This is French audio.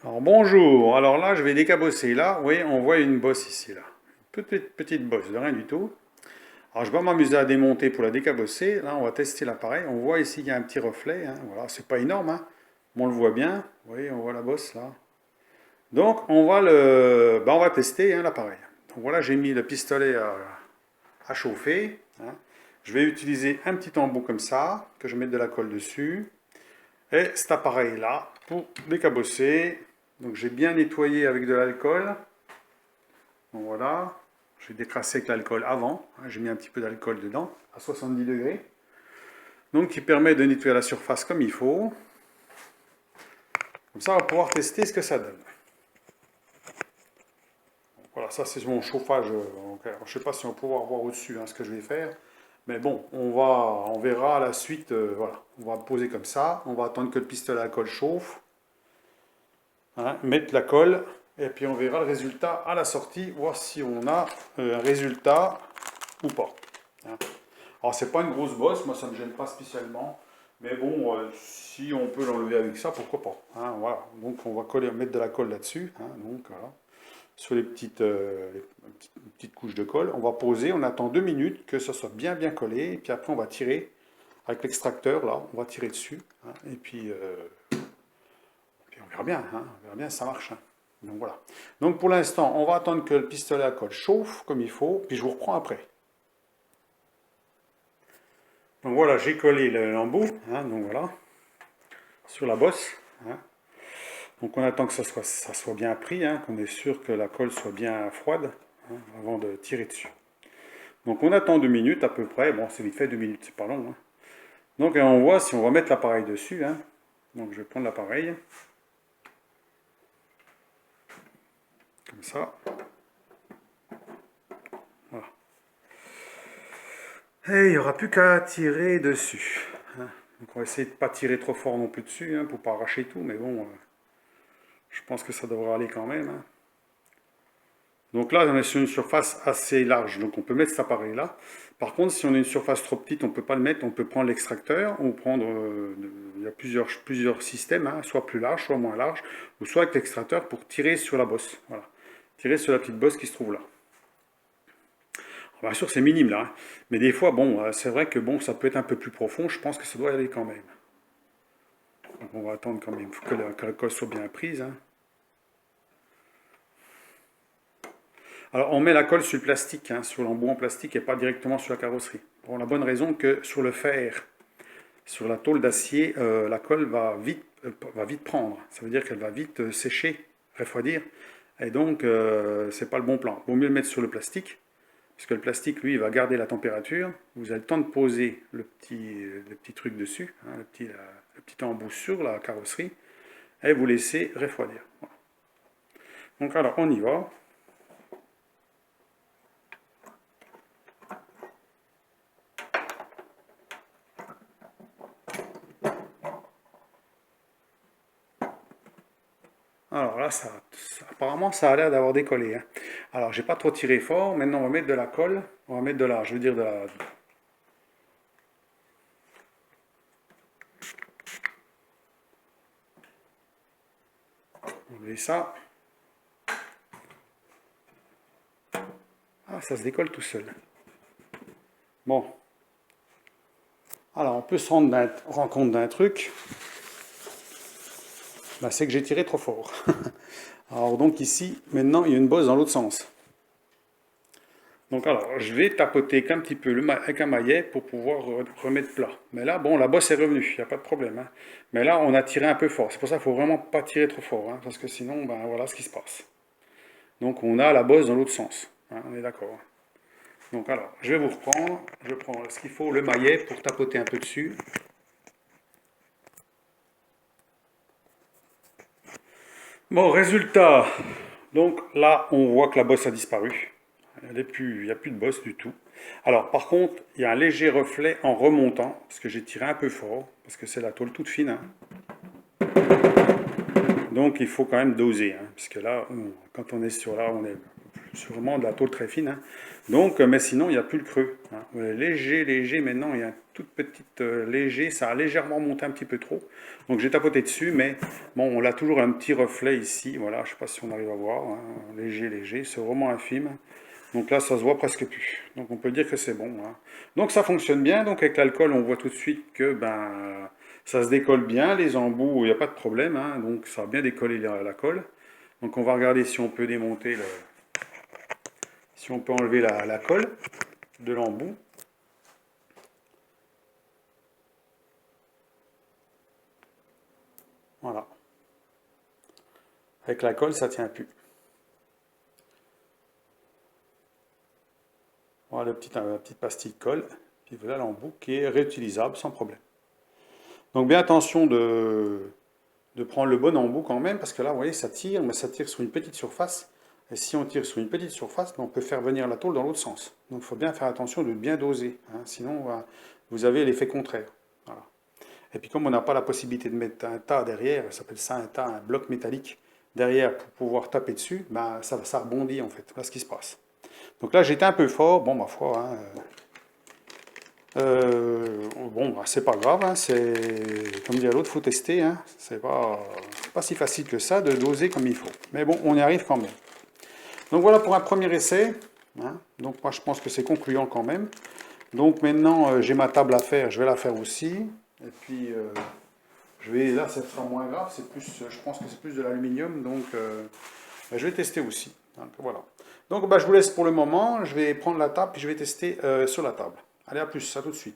Alors bonjour, alors là je vais décabosser là, oui on voit une bosse ici là, une petite bosse de rien du tout. Alors je vais m'amuser à démonter pour la décabosser, là on va tester l'appareil, on voit ici qu'il y a un petit reflet, hein. Voilà, c'est pas énorme, hein. Mais on le voit bien, oui on voit la bosse là. Donc on va tester hein, l'appareil. Donc voilà j'ai mis le pistolet à chauffer, hein. Je vais utiliser un petit embout comme ça, que je mette de la colle dessus. Et cet appareil-là, pour décabosser, donc j'ai bien nettoyé avec de l'alcool. Donc voilà, j'ai décrassé avec l'alcool avant, hein, j'ai mis un petit peu d'alcool dedans, à 70 degrés. Donc qui permet de nettoyer la surface comme il faut. Comme ça, on va pouvoir tester ce que ça donne. Donc voilà, ça c'est mon chauffage. Donc, je ne sais pas si on va pouvoir voir au-dessus hein, ce que je vais faire. Mais bon, on verra à la suite. Voilà, on va poser comme ça. On va attendre que le pistolet à colle chauffe. Hein, mettre la colle et puis on verra le résultat à la sortie, voir si on a un résultat ou pas. Hein. Alors c'est pas une grosse bosse, moi ça me gêne pas spécialement, mais bon, si on peut l'enlever avec ça, pourquoi pas. Hein, voilà. Donc on va mettre de la colle là-dessus, hein, donc voilà, sur les petites couches de colle. On va poser, on attend 2 minutes que ça soit bien collé, et puis après on va tirer avec l'extracteur là, on va tirer dessus, hein, et puis on verra bien, hein, on verra bien si ça marche. Hein. Donc voilà. Donc pour l'instant, on va attendre que le pistolet à colle chauffe comme il faut, puis je vous reprends après. Donc voilà, j'ai collé l'embout, hein, donc voilà, sur la bosse. Hein. Donc on attend que ça soit bien pris, hein, qu'on est sûr que la colle soit bien froide, hein, avant de tirer dessus. Donc on attend 2 minutes à peu près, bon c'est vite fait 2 minutes, c'est pas long. Hein. Donc on voit si on va mettre l'appareil dessus. Hein. Donc je vais prendre l'appareil, comme ça. Voilà. Et il n'y aura plus qu'à tirer dessus. Hein. Donc on va essayer de ne pas tirer trop fort non plus dessus, hein, pour ne pas arracher tout, mais bon, je pense que ça devrait aller quand même. Hein. Donc là, on est sur une surface assez large, donc on peut mettre cet appareil-là. Par contre, si on a une surface trop petite, on ne peut pas le mettre, on peut prendre l'extracteur, ou prendre, il y a plusieurs systèmes, hein, soit plus large, soit moins large, ou soit avec l'extracteur pour tirer sur la bosse. Voilà. Tirer sur la petite bosse qui se trouve là. Bien sûr, c'est minime là, hein. Mais des fois, bon, c'est vrai que bon, ça peut être un peu plus profond. Je pense que ça doit y aller quand même. Donc, on va attendre quand même que la colle soit bien prise. Hein. Alors, on met la colle sur le plastique, hein, sur l'embout en plastique et pas directement sur la carrosserie. Pour la bonne raison que sur le fer, sur la tôle d'acier, la colle va vite prendre. Ça veut dire qu'elle va vite sécher, refroidir. Et donc, c'est pas le bon plan. Il vaut mieux le mettre sur le plastique. Parce que le plastique, lui, il va garder la température. Vous avez le temps de poser le petit truc dessus, hein, le petit embout sur la carrosserie, et vous laissez refroidir. Voilà. Donc alors, on y va. Alors là, apparemment, ça a l'air d'avoir décollé. Hein. Alors, j'ai pas trop tiré fort. Maintenant, on va mettre de la colle. On va mettre je veux dire de la... On met ça. Ah, ça se décolle tout seul. Bon. Alors, on peut se rendre compte d'un truc. Bah, c'est que j'ai tiré trop fort. Alors donc ici, maintenant, il y a une bosse dans l'autre sens. Donc alors, je vais tapoter qu'un petit peu avec un maillet pour pouvoir remettre plat. Mais là, bon, la bosse est revenue, il n'y a pas de problème. Hein. Mais là, on a tiré un peu fort. C'est pour ça qu'il ne faut vraiment pas tirer trop fort, hein, parce que sinon, ben voilà ce qui se passe. Donc on a la bosse dans l'autre sens. Hein, on est d'accord. Donc alors, je vais vous reprendre. Je prends ce qu'il faut, le maillet, pour tapoter un peu dessus. Bon, résultat. Donc là, on voit que la bosse a disparu. Il n'y a plus de bosse du tout. Alors, par contre, il y a un léger reflet en remontant, parce que j'ai tiré un peu fort, parce que c'est la tôle toute fine. Hein. Donc, il faut quand même doser, hein, puisque là, quand on est sur là, on est C'est vraiment de la tôle très fine, hein. Donc, mais sinon, il n'y a plus le creux, hein. Léger, léger, maintenant, il y a une toute petite léger, ça a légèrement monté un petit peu trop. Donc, j'ai tapoté dessus, mais bon, on a toujours un petit reflet ici, voilà, je ne sais pas si on arrive à voir, hein. Léger, léger, c'est vraiment infime. Donc là, ça se voit presque plus. Donc, on peut dire que c'est bon, hein. Donc, ça fonctionne bien. Donc, avec l'alcool, on voit tout de suite que ben, ça se décolle bien, les embouts, il n'y a pas de problème, hein. Donc, ça a bien décollé la colle. Donc, on va regarder si on peut démonter si on peut enlever la colle de l'embout. Voilà. Avec la colle, ça tient plus. Voilà la petite pastille de colle. Puis voilà l'embout qui est réutilisable sans problème. Donc bien attention de prendre le bon embout quand même, parce que là, vous voyez, ça tire, mais ça tire sur une petite surface. Et si on tire sur une petite surface, on peut faire venir la tôle dans l'autre sens. Donc il faut bien faire attention de bien doser, hein, sinon vous avez l'effet contraire. Voilà. Et puis comme on n'a pas la possibilité de mettre un tas derrière, ça s'appelle ça un tas, un bloc métallique derrière pour pouvoir taper dessus, ben, ça rebondit en fait. Voilà ce qui se passe. Donc là j'étais un peu fort, bon ma foi, hein, bon bah, c'est pas grave, hein, c'est comme dit l'autre, faut tester, hein, c'est pas si facile que ça de doser comme il faut. Mais bon, on y arrive quand même. Donc voilà pour un premier essai, hein. Donc moi je pense que c'est concluant quand même. Donc maintenant j'ai ma table à faire, je vais la faire aussi. Et puis là ça sera moins grave, c'est plus, je pense que c'est plus de l'aluminium, donc je vais tester aussi. Donc voilà. Donc bah, je vous laisse pour le moment, je vais prendre la table et je vais tester sur la table. Allez, à plus, à tout de suite.